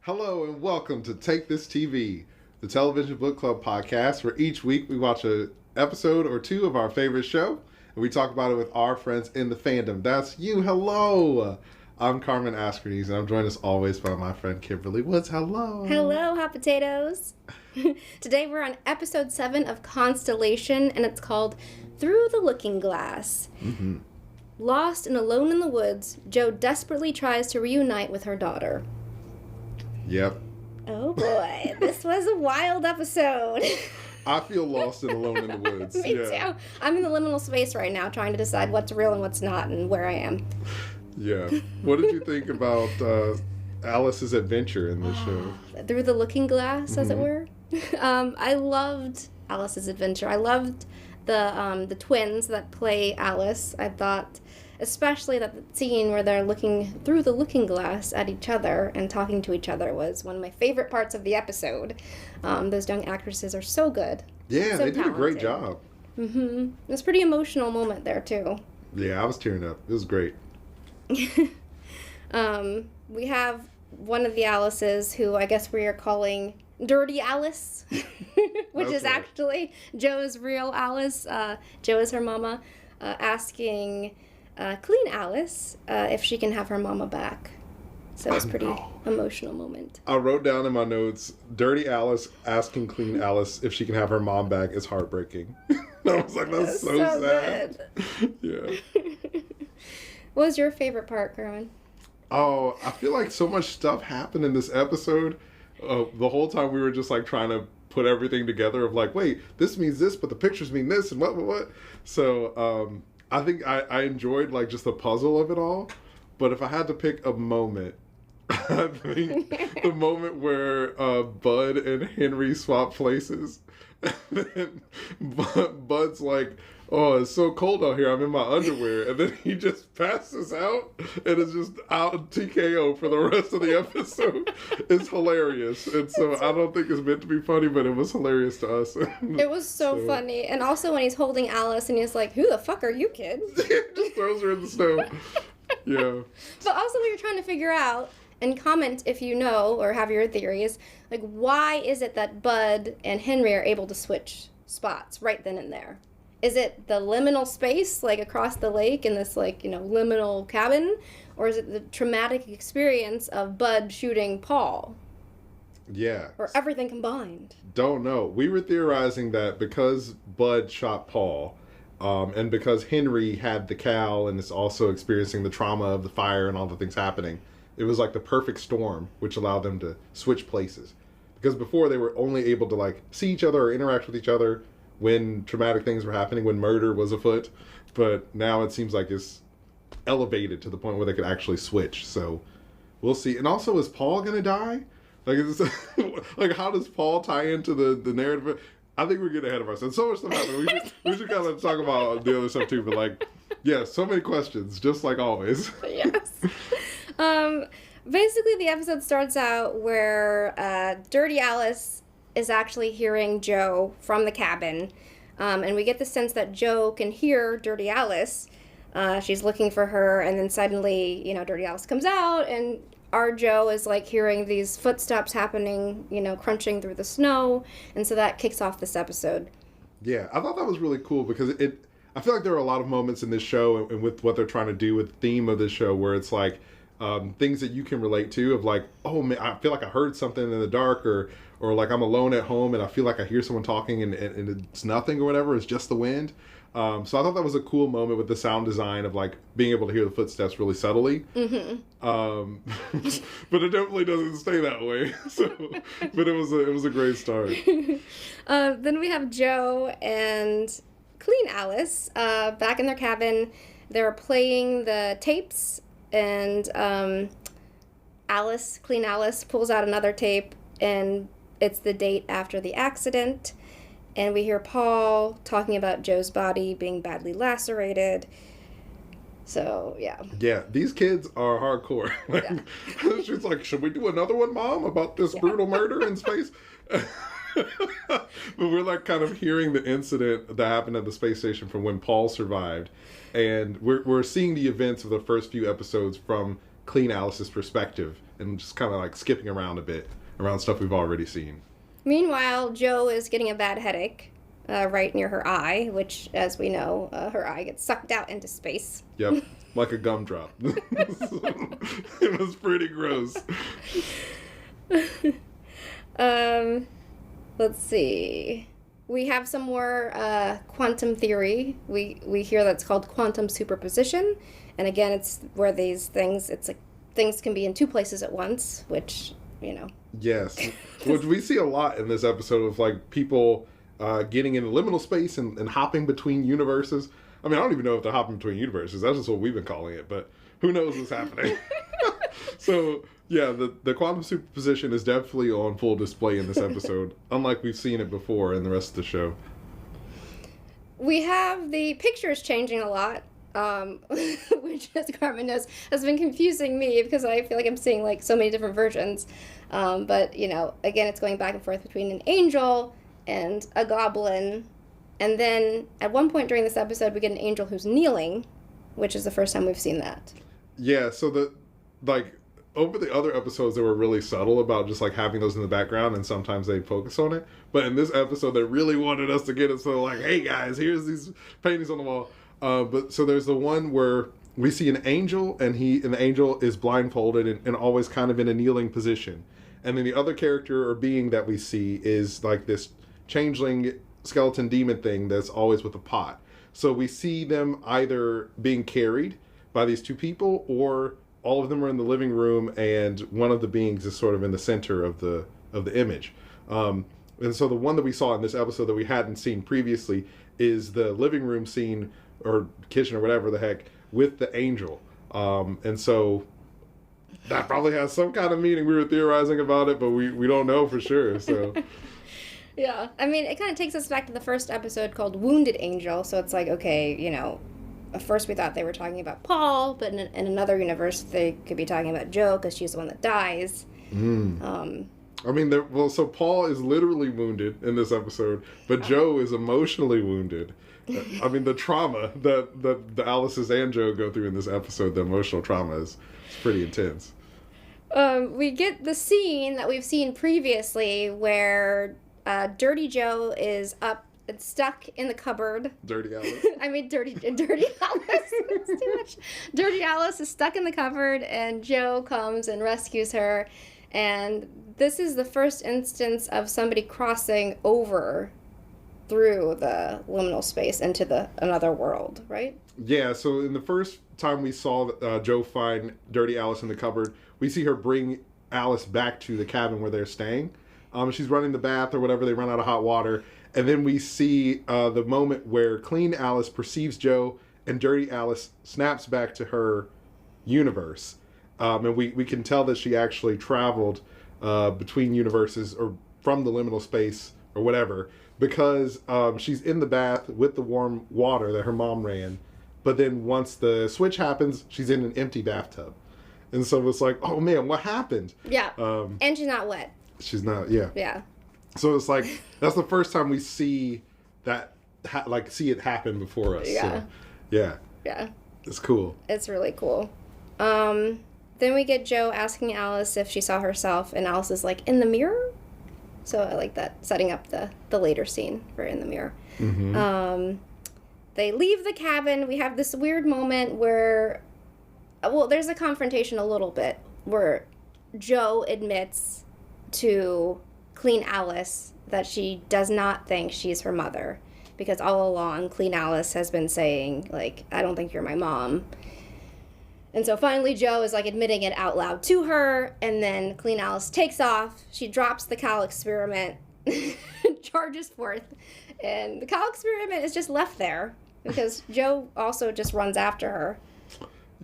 Hello and welcome to Take This TV, the television book club podcast where each week we watch an episode or two of our favorite show and we talk about it with our friends in the fandom. That's you. Hello. I'm Carmen Askernes and I'm joined as always by my friend Kimberly Woods. Hello. Hello, hot potatoes. Today we're on episode 7 of Constellation and it's called Through the Looking Glass. Mm-hmm. Lost and alone in the woods, Jo desperately tries to reunite with her daughter. Yep. Oh boy, this was a wild episode. I feel lost and alone in the woods. Me too. I'm in the liminal space right now trying to decide what's real and what's not and where I am. Yeah. What did you think about Alice's adventure in this show? Through the looking glass, as it were. I loved Alice's adventure. I loved the twins that play Alice. I thought, especially that scene where they're looking through the looking glass at each other and talking to each other was one of my favorite parts of the episode. Those young actresses are so good. Yeah, so they did a great job. Mm-hmm. It was a pretty emotional moment there, too. Yeah, I was tearing up. It was great. We have one of the Alices who I guess we are calling Dirty Alice, which is actually Jo's real Alice. Jo is her mama, asking Clean Alice if she can have her mama back. So it's a pretty emotional moment. I wrote down in my notes, Dirty Alice asking Clean Alice if she can have her mom back is heartbreaking. I was like, that's so sad. Yeah. What was your favorite part, Carmen? Oh, I feel like so much stuff happened in this episode. The whole time we were just like trying to put everything together of like, wait, this means this, but the pictures mean this and what. So I think I enjoyed like just the puzzle of it all. But if I had to pick a moment, I think the moment where Bud and Henry swap places. And then Bud's like, oh, it's so cold out here. I'm in my underwear. And then he just passes out and is just out TKO for the rest of the episode. It's hilarious. And so I don't think it's meant to be funny, but it was hilarious to us. It was so funny. And also when he's holding Alice and he's like, who the fuck are you, kid? Just throws her in the snow. Yeah. But also we were trying to figure out, and comment if you know or have your theories, like why is it that Bud and Henry are able to switch spots right then and there? Is it the liminal space, like across the lake in this like, liminal cabin? Or is it the traumatic experience of Bud shooting Paul? Yeah. Or everything combined? Don't know. We were theorizing that because Bud shot Paul, and because Henry had the cow and is also experiencing the trauma of the fire and all the things happening, it was like the perfect storm, which allowed them to switch places. Because before they were only able to like see each other or interact with each other when traumatic things were happening, when murder was afoot. But now it seems like it's elevated to the point where they could actually switch. So we'll see. And also, is Paul going to die? Like, like, how does Paul tie into the narrative? I think we're getting ahead of ourselves. So much stuff happened. We should kind of talk about the other stuff too. But like, yeah, so many questions, just like always. Yes. Basically, the episode starts out where Dirty Alice is actually hearing Jo from the cabin, and we get the sense that Jo can hear Dirty Alice. She's looking for her, and then suddenly, Dirty Alice comes out, and our Jo is like hearing these footsteps happening, crunching through the snow, and so that kicks off this episode. Yeah, I thought that was really cool because I feel like there are a lot of moments in this show and with what they're trying to do with the theme of this show where it's like things that you can relate to of like, oh man, I feel like I heard something in the dark or like I'm alone at home and I feel like I hear someone talking and it's nothing or whatever, it's just the wind. So I thought that was a cool moment with the sound design of like being able to hear the footsteps really subtly. Mm-hmm. But it definitely doesn't stay that way. So, but it was a great start. Then we have Jo and Clean Alice back in their cabin. They're playing the tapes, and Clean Alice pulls out another tape, and it's the date after the accident. And we hear Paul talking about Jo's body being badly lacerated. So, yeah. Yeah, these kids are hardcore. She's like, should we do another one, Mom, about this brutal murder in space? But we're like kind of hearing the incident that happened at the space station from when Paul survived. And we're seeing the events of the first few episodes from Clean Alice's perspective and just kind of like skipping around a bit around stuff we've already seen. Meanwhile, Jo is getting a bad headache right near her eye, which, as we know, her eye gets sucked out into space. Yep, like a gumdrop. It was pretty gross. Let's see. We have some more quantum theory. We hear that's called quantum superposition. And again, it's where these things, it's like things can be in two places at once, which, you know. Yes. Which we see a lot in this episode of like people getting into liminal space and hopping between universes. I mean, I don't even know if they're hopping between universes. That's just what we've been calling it, but who knows what's happening. So, yeah, the quantum superposition is definitely on full display in this episode, unlike we've seen it before in the rest of the show. We have the pictures changing a lot, which, as Carmen knows, has been confusing me because I feel like I'm seeing like so many different versions. But, you know, again, it's going back and forth between an angel and a goblin. And then at one point during this episode, we get an angel who's kneeling, which is the first time we've seen that. Yeah, so over the other episodes, they were really subtle about just like having those in the background, and sometimes they focus on it. But in this episode, they really wanted us to get it. So like, hey guys, here's these paintings on the wall. But so there's the one where we see an angel, and the angel is blindfolded and always kind of in a kneeling position. And then the other character or being that we see is like this changeling skeleton demon thing that's always with a pot. So we see them either being carried by these two people, or all of them are in the living room and one of the beings is sort of in the center of the image. And so the one that we saw in this episode that we hadn't seen previously is the living room scene or kitchen or whatever the heck with the angel. And so that probably has some kind of meaning. We were theorizing about it, but we don't know for sure. So yeah, I mean, it kind of takes us back to the first episode called Wounded Angel. So it's like, okay, you know, at first we thought they were talking about Paul, but in another universe they could be talking about Jo because she's the one that dies. I mean, so Paul is literally wounded in this episode, but Jo is emotionally wounded. I mean, the trauma that the Alices and Jo go through in this episode, the emotional trauma is pretty intense. We get the scene that we've seen previously where Dirty Jo is up and stuck in the cupboard. Dirty Alice. I mean, Dirty Alice. It's too much. Dirty Alice is stuck in the cupboard, and Jo comes and rescues her. And this is the first instance of somebody crossing over through the liminal space into another world, right? Yeah, so in the first time we saw Jo find Dirty Alice in the cupboard, we see her bring Alice back to the cabin where they're staying. She's running the bath or whatever, they run out of hot water. And then we see the moment where Clean Alice perceives Jo and Dirty Alice snaps back to her universe. And we can tell that she actually traveled between universes or from the liminal space or whatever, because she's in the bath with the warm water that her mom ran. But then once the switch happens, she's in an empty bathtub. And so it's like, oh man, what happened? Yeah. And she's not wet. She's not, yeah. Yeah. So it's like, that's the first time we see that, see it happen before us. Yeah. So, yeah. Yeah. It's cool. It's really cool. Then we get Jo asking Alice if she saw herself, and Alice is like, in the mirror? So I like that, setting up the later scene for in the mirror. Mm-hmm. They leave the cabin. We have this weird moment where, well, there's a confrontation a little bit, where Jo admits to Clean Alice that she does not think she's her mother, because all along Clean Alice has been saying, like, I don't think you're my mom. And so finally Jo is like admitting it out loud to her, and then Clean Alice takes off. She drops the cow experiment, charges forth, and the cow experiment is just left there because Jo also just runs after her.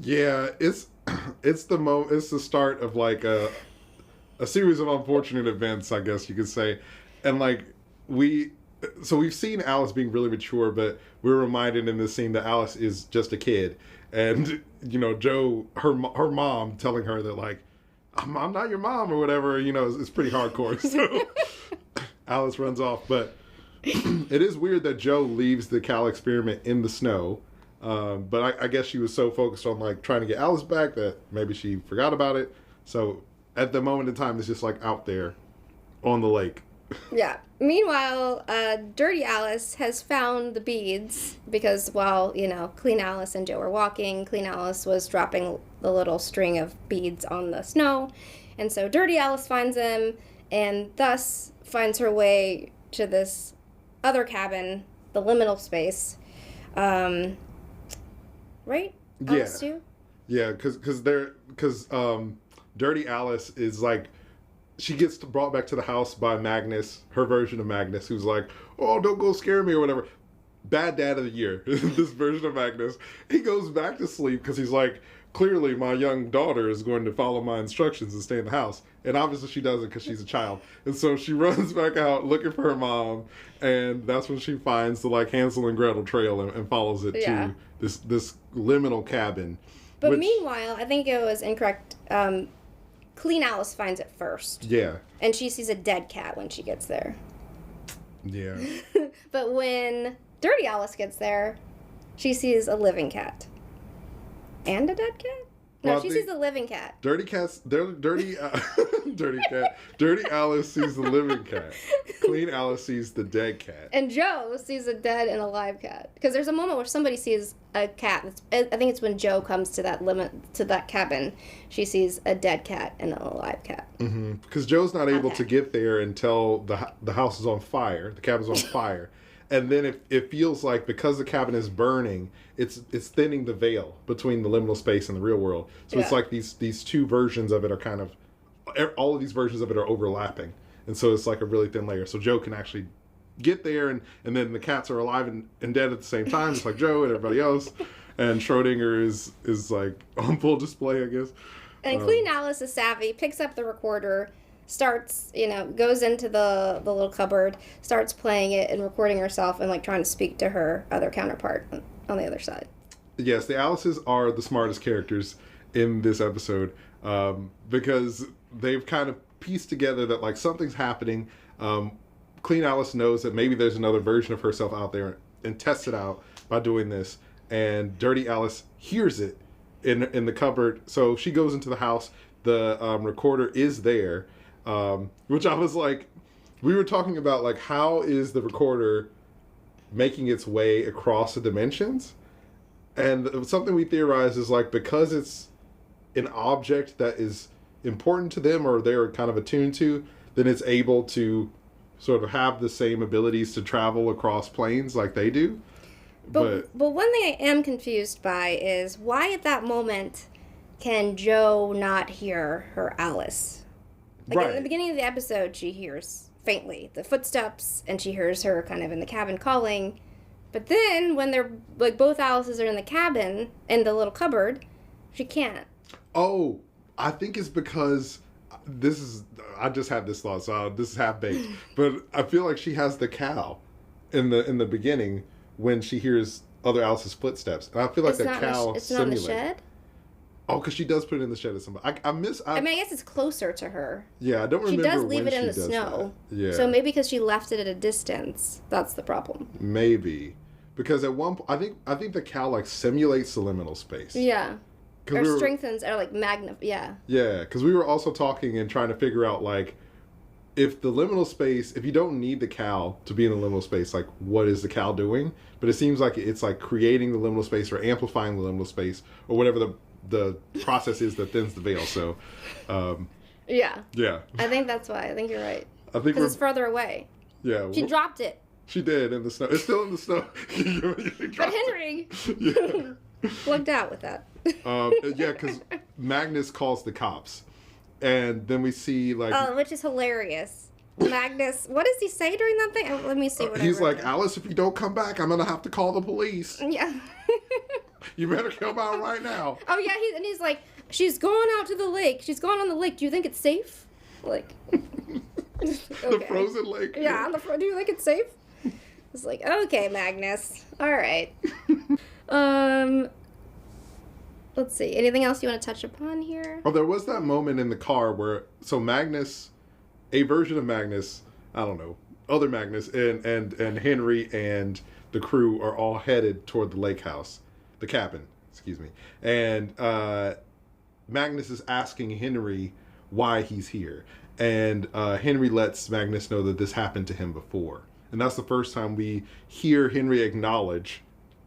Yeah, it's the start of like a series of unfortunate events, I guess you could say. And like we've seen Alice being really mature, but we're reminded in this scene that Alice is just a kid. And, you know, Jo, her mom telling her that, like, I'm not your mom or whatever, you know, it's pretty hardcore. So Alice runs off. But it is weird that Jo leaves the Cal experiment in the snow. But I guess she was so focused on like trying to get Alice back that maybe she forgot about it. So at the moment in time, it's just like out there on the lake. Yeah. Meanwhile, Dirty Alice has found the beads because while, Clean Alice and Joe were walking, Clean Alice was dropping the little string of beads on the snow. And so Dirty Alice finds them and thus finds her way to this other cabin, the liminal space. Right? Yeah. Alice too? Yeah, because Dirty Alice is like, she gets brought back to the house by Magnus, her version of Magnus, who's like, oh, don't go scare me or whatever. Bad dad of the year, this version of Magnus. He goes back to sleep because he's like, clearly my young daughter is going to follow my instructions and stay in the house. And obviously she doesn't because she's a child. And so she runs back out looking for her mom. And that's when she finds the like Hansel and Gretel trail and follows it to this liminal cabin. But meanwhile, I think it was incorrect. Clean Alice finds it first. Yeah. And she sees a dead cat when she gets there. Yeah. But when Dirty Alice gets there, she sees a living cat. And a dead cat? No, Well, she sees a living cat. Dirty Alice sees the living cat. Clean Alice sees the dead cat. And Joe sees a dead and alive cat. Because there's a moment where somebody sees a cat. I think it's when Joe comes to that cabin. She sees a dead cat and an alive cat. Mm-hmm. Because Joe's not able to get there until the house is on fire. The cabin's on fire. And then it feels like because the cabin is burning, it's thinning the veil between the liminal space and the real world. So it's like these two versions of it are kind of, all of these versions of it are overlapping. And so it's like a really thin layer. So Joe can actually get there and then the cats are alive and dead at the same time. It's like Joe and everybody else. And Schrodinger is like on full display, I guess. And Clean Alice is savvy, picks up the recorder, starts, goes into the little cupboard, starts playing it and recording herself and like trying to speak to her other counterpart on the other side. Yes, the Alices are the smartest characters in this episode because they've kind of pieced together that like something's happening. Clean Alice knows that maybe there's another version of herself out there and tests it out by doing this. And Dirty Alice hears it in the cupboard. So she goes into the house. The recorder is there. Which I was like, we were talking about like how is the recorder making its way across the dimensions, and something we theorize is like because it's an object that is important to them or they're kind of attuned to, then it's able to sort of have the same abilities to travel across planes like they do. But one thing I am confused by is why at that moment can Joe not hear her Alice? Like in the beginning of the episode, she hears faintly the footsteps, and she hears her kind of in the cabin calling. But then when they're like both Alices are in the cabin in the little cupboard, she can't. Oh, I think it's because I just had this thought, so this is half baked. But I feel like she has the cow in the beginning when she hears other Alice's footsteps, and I feel like that cow it's not in the shed. Oh, because she does put it in the shed at some point. I mean, I guess it's closer to her. Yeah, I don't remember. She does leave it in the snow. That. Yeah. So maybe because she left it at a distance, that's the problem. Maybe because at one point, I think the cow like simulates the liminal space. Yeah. Or strengthens, or like Yeah. Yeah, because we were also talking and trying to figure out like if the liminal space, if you don't need the cow to be in the liminal space, like what is the cow doing? But it seems like it's like creating the liminal space or amplifying the liminal space or whatever the process is that thins the veil. So yeah I think that's why. I think you're right, I think because it's further away. She dropped it. She did in the snow. It's still in the snow. But Henry lucked out with that. Yeah, because Magnus calls the cops, and then we see like which is hilarious. Magnus, what does he say during that thing? Let me see what he's like, Alice, if you don't come back, I'm gonna have to call the police. Yeah. You better come out right now. Oh yeah, he's like, she's gone out to the lake. She's gone on the lake. Do you think it's safe? Like, the frozen lake. Yeah, do you think it's safe? It's like, okay, Magnus. All right. Let's see. Anything else you want to touch upon here? Oh, there was that moment in the car where Magnus, a version of Magnus, I don't know, other Magnus and Henry and the crew are all headed toward the lake house. the cabin, excuse me. And Magnus is asking Henry why he's here. And Henry lets Magnus know that this happened to him before. And that's the first time we hear Henry acknowledge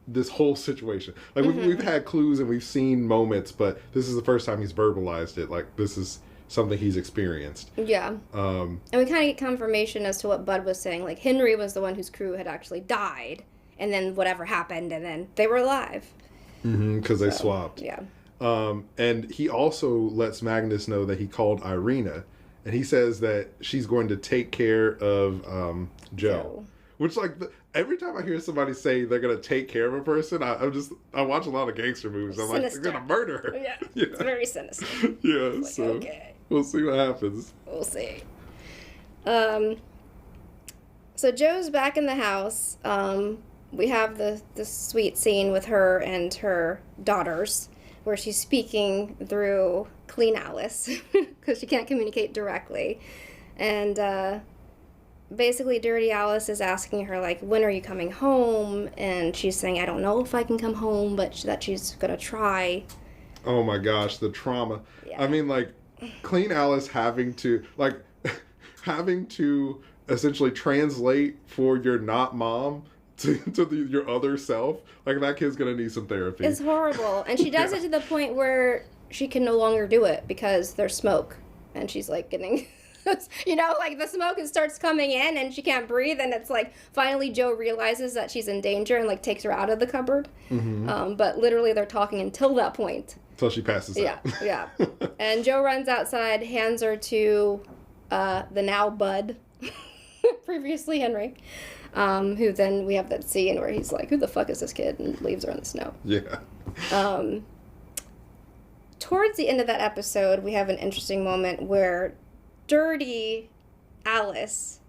this whole situation. Like, we've had clues and we've seen moments, but this is the first time he's verbalized it. Like, this is something he's experienced. Yeah. And we kind of get confirmation as to what Bud was saying. Like, Henry was the one whose crew had actually died, and then whatever happened, and then they were alive. Because they swapped. Yeah. And he also lets Magnus know that he called Irina, and he says that she's going to take care of Joe. Which, like, every time I hear somebody say they're going to take care of a person, I watch a lot of gangster movies. I'm like, they're going to murder her. Yeah, it's very sinister. Yeah, like, so okay. We'll see what happens. We'll see. So Joe's back in the house. We have the sweet scene with her and her daughters, where she's speaking through Clean Alice, because she can't communicate directly. And basically Dirty Alice is asking her, like, when are you coming home? And she's saying, I don't know if I can come home, but that she's going to try. Oh my gosh, the trauma. Yeah. I mean, like, Clean Alice having to essentially translate for your not mom to your other self. Like, that kid's going to need some therapy. It's horrible. And she does it to the point where she can no longer do it because there's smoke. And she's, like, getting... you know, like, the smoke starts coming in and she can't breathe, and it's like finally Joe realizes that she's in danger and, like, takes her out of the cupboard. But literally they're talking until that point. Until she passes out. Yeah. And Joe runs outside, hands her to the now Bud, previously Henry, who then we have that scene where he's like, who the fuck is this kid? And leaves her in the snow. Yeah. Towards the end of that episode, we have an interesting moment where Dirty Alice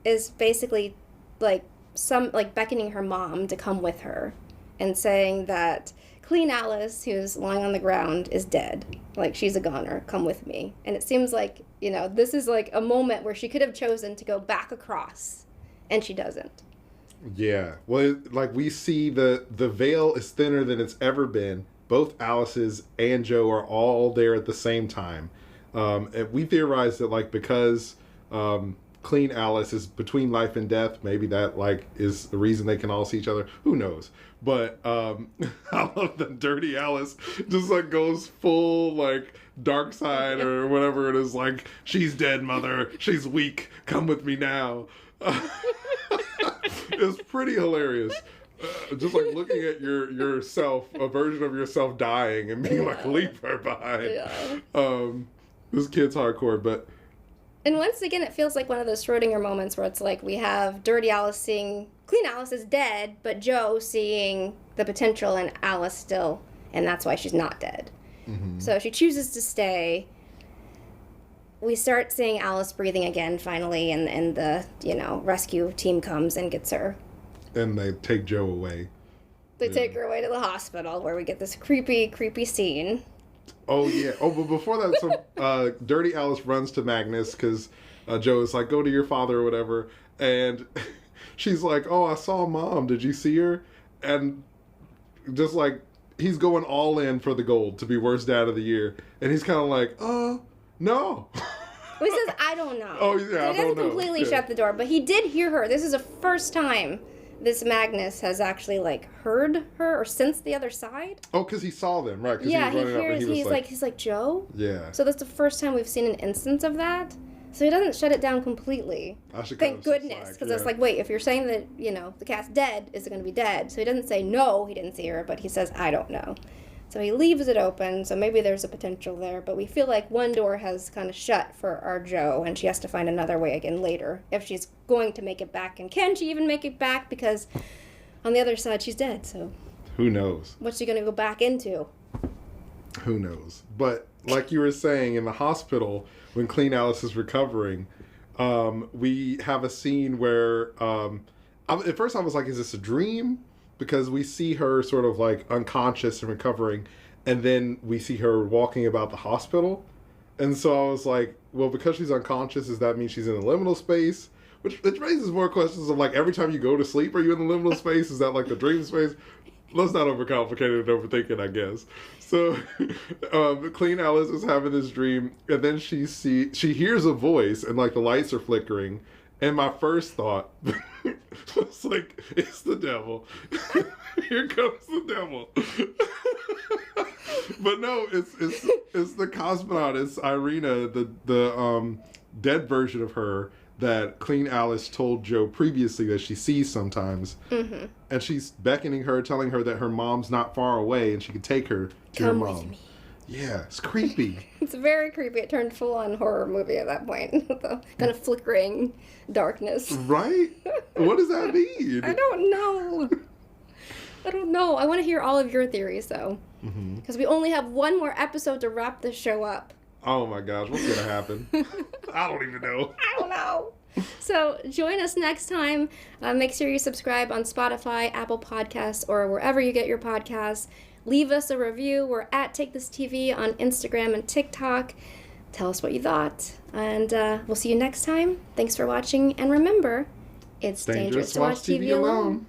is basically like beckoning her mom to come with her and saying that Clean Alice, who's lying on the ground, is dead. Like, she's a goner. Come with me. And it seems like, you know, this is like a moment where she could have chosen to go back across, and she doesn't. Yeah. Well, like, we see the veil is thinner than it's ever been. Both Alice's and Joe are all there at the same time. And we theorized that, like, because Clean Alice is between life and death, maybe that, like, is the reason they can all see each other. Who knows? But I love that Dirty Alice just, like, goes full, like, dark side or whatever it is. Like, she's dead, mother. She's weak. Come with me now. It's pretty hilarious. Just, like, looking at yourself, a version of yourself dying and being like, leave her behind. Yeah. This kid's hardcore, but... And once again, it feels like one of those Schrodinger moments where it's like we have Dirty Alice seeing Clean Alice is dead, but Joe seeing the potential in Alice still, and that's why she's not dead. So she chooses to stay. We start seeing Alice breathing again, finally, and the, you know, rescue team comes and gets her. And they take Joe away. They take her away to the hospital, where we get this creepy scene. Oh, yeah. Oh, but before that, so Dirty Alice runs to Magnus because Joe is like, go to your father or whatever. And she's like, oh, I saw Mom. Did you see her? And just, like, he's going all in for the gold to be worst dad of the year. And he's kind of like, no. Well, he says, I don't know. Oh, yeah, so he doesn't completely shut the door. But he did hear her. This is the first time this Magnus has actually, like, heard her or sensed the other side. Oh, because he saw them, right? Yeah, he hears, he's like, Joe? Yeah. So that's the first time we've seen an instance of that. So he doesn't shut it down completely. Thank goodness, because it's like, wait, if you're saying that, you know, the cat's dead, is it going to be dead? So he doesn't say no, he didn't see her, but he says, I don't know. So he leaves it open, so maybe there's a potential there, but we feel like one door has kind of shut for our Joe, and she has to find another way again later, if she's going to make it back. And can she even make it back? Because on the other side, she's dead, so... Who knows? What's she going to go back into? Who knows? But, like you were saying, in the hospital, when Clean Alice is recovering, we have a scene where... at first I was like, is this a dream? Because we see her sort of, like, unconscious and recovering, and then we see her walking about the hospital. And so I was like, well, because she's unconscious, does that mean she's in the liminal space? Which raises more questions of, like, every time you go to sleep, are you in the liminal space? Is that, like, the dream space? let's not overcomplicate it and overthink it, I guess. So, Clean Alice is having this dream, and then she hears a voice, and like the lights are flickering. And my first thought was like, it's the devil. Here comes the devil. But no, it's the cosmonaut. It's Irina, the dead version of her that Clean Alice told Joe previously that she sees sometimes. Mm-hmm. And she's beckoning her, telling her that her mom's not far away and she can take her to her mom. With me. Yeah, it's creepy. It's very creepy. It turned full-on horror movie at that point. The kind of flickering darkness. Right? What does that mean? I don't know. I want to hear all of your theories, though. Because we only have one more episode to wrap this show up. Oh my gosh, what's going to happen? I don't even know. I don't know. So join us next time. Make sure you subscribe on Spotify, Apple Podcasts, or wherever you get your podcasts. Leave us a review. We're at Take This TV on Instagram and TikTok. Tell us what you thought. And we'll see you next time. Thanks for watching. And remember, it's dangerous to watch TV alone.